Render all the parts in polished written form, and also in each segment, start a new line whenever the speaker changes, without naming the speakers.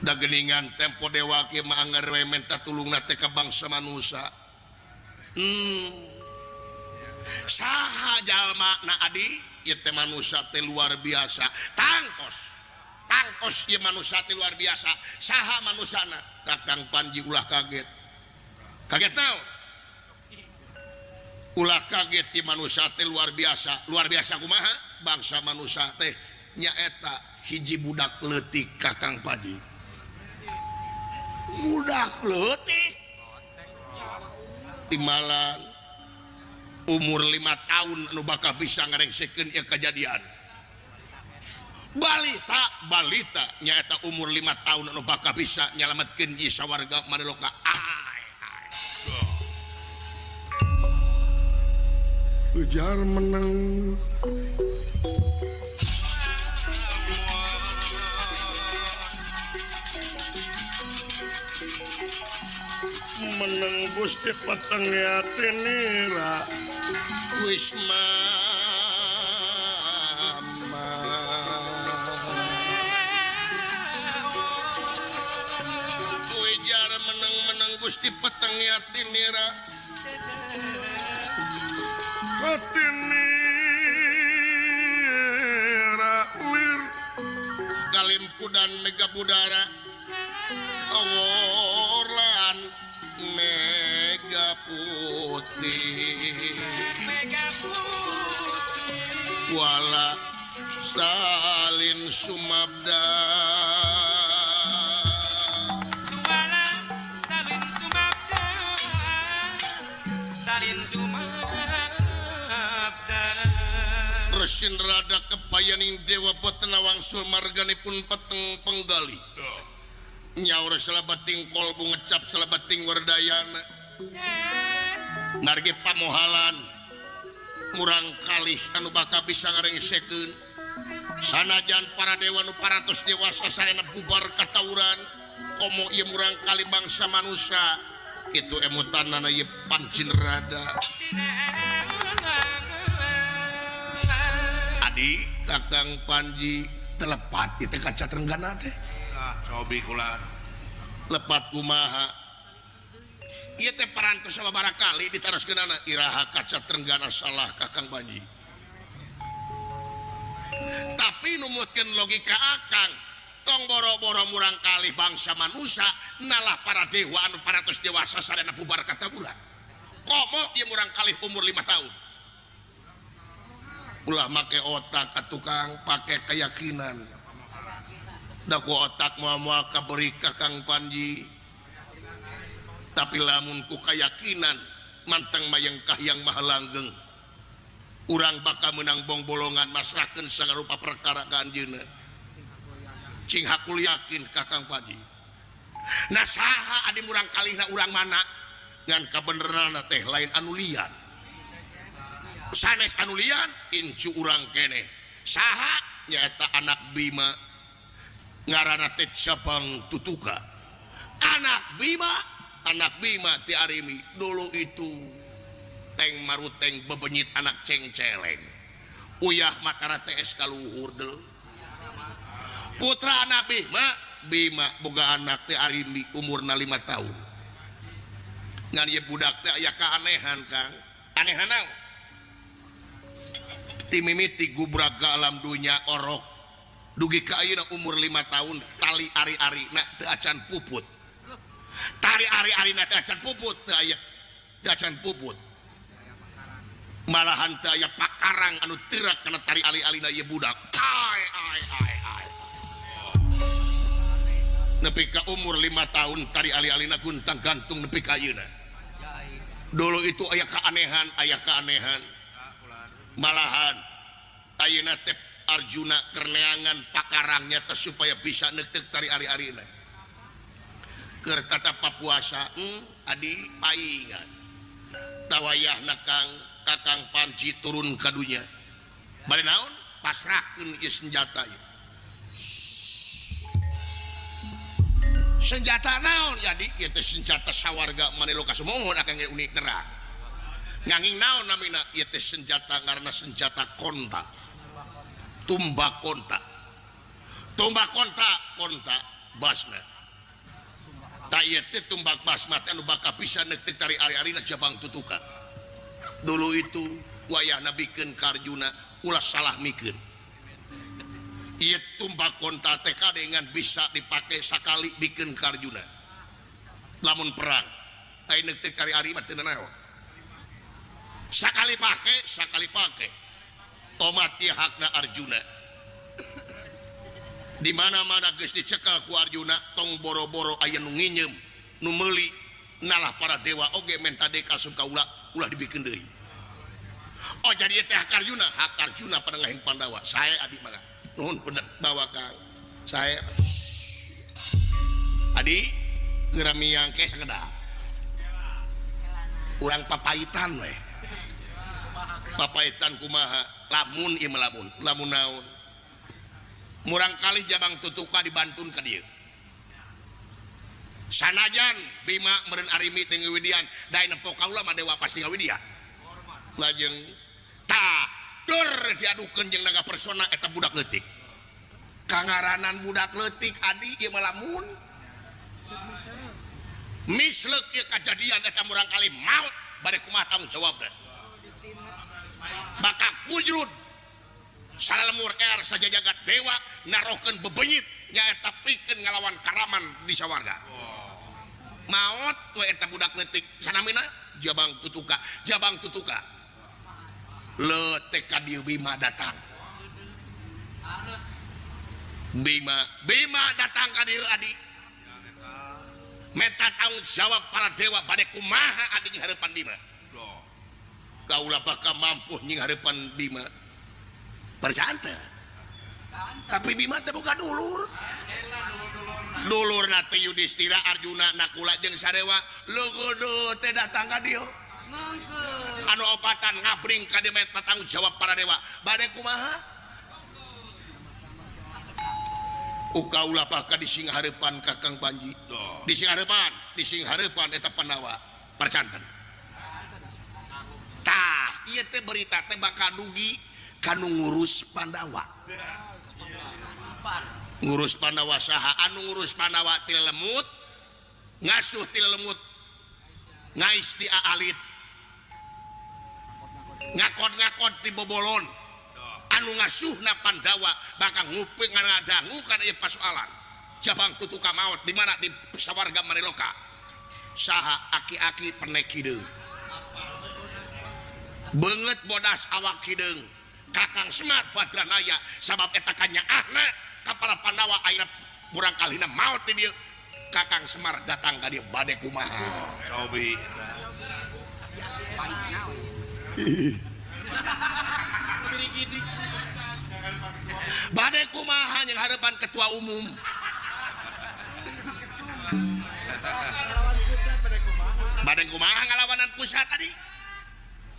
da geningan tempo dewa kieu mah anggar we menta tulungna teh ka bangsa manusia. Saha jalma na adi ieu teh manusia teh luar biasa. Tangkos ieu manusia teh luar biasa. Saha manusana? Kakang Panji ulah kaget. Kaget naon? Ulah kaget ieu manusia teh luar biasa. Luar biasa kumaha? Bangsa manusia teh nyaeta hiji budak leutik Kakang Panji. Budak leutik timbalan umur 5 tahun anu bakal bisa ngarengsekeun ieu kejadian. Balita nyaeta umur 5 tahun anu bakal bisa nyalametkeun ieu sawarga Maneloka. Ujar menang Gusti Patengnya Tinira Wisma Ujar menang Gusti Patengnya Tinira lir Kalimpudan Mega Budara aworlan Mega Putih wala salin sumabda Resin rada kepayaning dewa petena wangsul marganipun peteng penggali nyaur salabating kolbu ngecap salabating wardayana marge pamohalan murang kalih anu bakal bisa ngarengsekeun sanajan para dewa nu paratos dewasa sarena bubar katawuran komo ieu murang kali bangsa manusia itu emutanana ieu pancin rada adi Kakang Panji telepat itu kaca Trenggana teh cobi kula lepat kumaha ieu teh parantos sababaraha kali ditaroskeunana iraha kaca Trenggana salah Kakang Panji tapi numutkeun logika akang tong boro-boro murang kali bangsa manusia nalah para dewa anu paratos dewasa sarena bubar kataburan komo ieu murang kali umur 5 tahun ulah make otak ka tukang pake keyakinan daku otak moal kaberi Kakang Panji tapi lamun ku keyakinan manteng mayang kahyang maha langgeng urang bakal menang bong bolongan masrahkeun sangarupa perkara ka anjeunna cing hakul yakin Kakang Panji nah saha adi murang kalihna urang mana ngan kabeneranna teh lain anu lian sanes anu lian incu urang kene saha nyaeta anak Bima ngaranna teh Cabang Tutuka anak Bima ti Arimi dulu itu teng maruteng bebenyit anak cengceleng uyah makara teh kaluhur deuleu putra anak Bima boga anak teh Arimi umurna 5 tahun ngan ieu budak teh aya kaanehan Kang anehan naon ti mimiti gubraga alam dunya orok dugi ka ayeuna umur 5 tahun tali ari-arina teu acan puput tali ari-arina teu acan puput teu aya teu acan puput malahan teu aya pakarang anu teurak kana tali ali-alina ieu budak ai nepi ka umur 5 tahun tali ali-alina guntang gantung nepi ka ayeuna dulu itu aya kaanehan malahan ayeuna teh Arjuna kerneangan pakarangnya teh supaya bisa neuteuk tari ari-arina keur tatapa puasa adi paingan tawayahna Kakang Panji turun ka dunya bade naon pasrahkeun ieu senjata ieu senjata naon jadi ieu teh senjata sawarga Maneloka sumohon akang ge unik terang nganging naon namina ieu teh senjata ngaranna senjata konta tumbak konta basna tumbak basmat anu bakal bisa nektik dari ari-arina Jabang Tutuka. Dulu itu wayahna bikeun ka Arjuna ulah salah mikeun. Ieu tumbak kontal teh dengan bisa dipakai sakali bikeun ka Arjuna. Lamun perang ai nektik dari ari mah teu naon. Sakali pake tomat ieu hakna Arjuna. Di mana-mana geus dicekel ku Arjuna tong boro-boro aya nu nginjem nu meuli nalah para dewa oge menta deka kaula ulah dibikeun deui. Oh jadi teh hak Arjuna pada ngahing Pandawa. Saya adi mangga nuhun punten bawa Kang saya adi geura miang ke sakedap urang papaitan we papaitan kumaha lamun ieu lamun naon murang kali Jabang Tutuka dibantun ka dieu sanajan Bima meureun arimi teu ngawidian dae nempo kaula mah dewa pasti ngawidian lajeng tah dur diadukeun jeung naga persona eta budak leutik kangaranan budak leutik adi ieu mah lamun misleuk ieu kajadian eta murang kali maut bade kumaha tanggung jawabna bakal kujrud salemur saja jagat dewa narohkeun bebenyit nyaeta pikeun ngalawan Karaman di sawarga maot we eta budak leutik sanamina Jabang Tutuka leutik ka dieu Bima datang Bima datang ka dieu adi meta tanggung jawab para dewa bade kumaha adi hareupan Bima kaula bakal mampu nying hareupan Bima percanta tapi Bima teh boga dulurna teh Yudhistira Arjuna Nakula jeung sadewa lugudu teh datang ka dieu anu opatan ngabring ka dieu meta tanggung jawab para dewa bade kumaha ukaula bakal dising hareupan Kakang Panji dising hareupan eta Pandawa percanten tah ieu teh berita teh bakal dugi kanu ngurus Pandawa saha anu ngurus Pandawa ti lemut ngasuh ti lemut ngais ti aalit ngakod ti bobolon anu ngasuhna Pandawa bakal nguping ngadangu kana ieu pasoalan Jabang Tutuka maot di mana di sawarga Mareloka saha aki-aki penek hideung beungeut bodas awak hideung Kakang Semar Badranaya sabab eta kanyaahna ka para Pandawa ayeuna murang kalina maot ti dieu Kakang Semar datang ka dieu bade kumaha cobi bade kumaha yang harapan ketua umum bade kumaha ngalawanan pusat tadi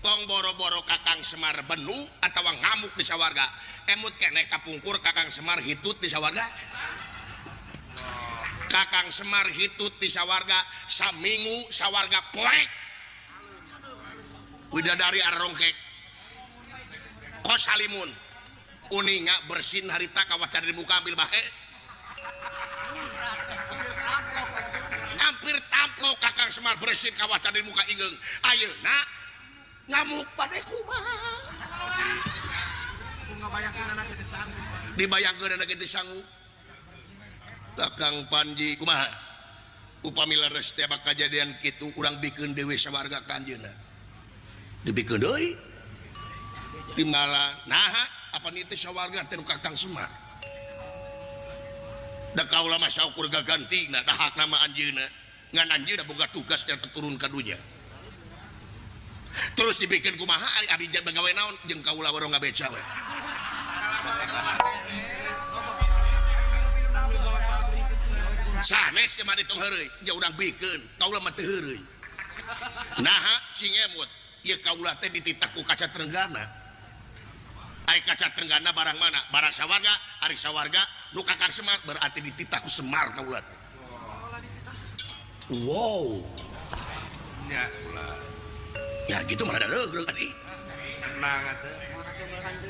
tong boro-boro Kakang Semar benu atawa ngamuk di sawarga emut keneh kapungkur Kakang Semar hitut di sawarga Kakang Semar hitut di sawarga saminggu sawarga poek widadari arongkek kos halimun uninga bersin harita kawacan di muka ambil bahe hampir tamplok Kakang Semar bersin kawacan di muka ingeung ayeuna ngamuk pada kumaha dibayangkeun anak itu sanggup Kakang Panji kumaha upami leres teh bakal kejadian kitu urang bikeun dewe sawarga kanjeuna dibikeun deui timbala naha apa nih teh sawarga teh Kakang Semar da kaula mah saukur gagantina da hak nama anjeunna ngan anjeunna boga tugas nya turun ka dunya terus dibikin kumaha ari abdi bagawe naon jeung kaula baru ngabeca we sanes ke mah ditung heureui nya urang bikeun kaula mah teu heureui naha cing emut ieu kaula teh dititah ku kaca Trenggana ai kaca Trenggana barang mana barang sawarga ari sawarga nu Kakang Semar berarti dititah ku Semar kaula teh wow nya ya gitu mah ada reug tadi tenang atuh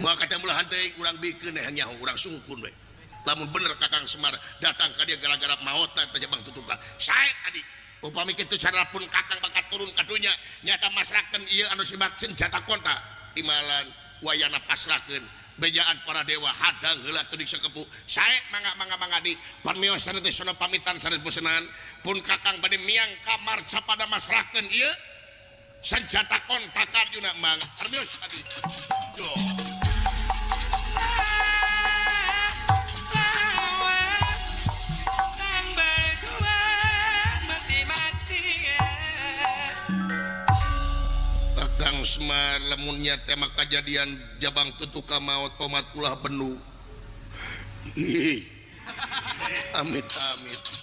moal kata mulahan teh urang bikeun nyaho urang sungkun we lamun bener Kakang Semar datang ka dia gara-gara maot teh Jabang Tutuka saya tadi upami kitu cara pun kakang bakat turun ke dunia nyata masrakeun ieu anu sibatkeun jatah konta imalan wayana pasrahkeun bejaan para dewa hadang heula teu disakepu sae mangga di pamiosan teh sono pamitan sanes bosenan pun kakang bade miang kamar sapada masrahkeun ieu senjata kontak arjuna mang permios tadi yo Kakang Semar lamunnya tema kejadian jabang tutuka maut tomat ulah benu amit amit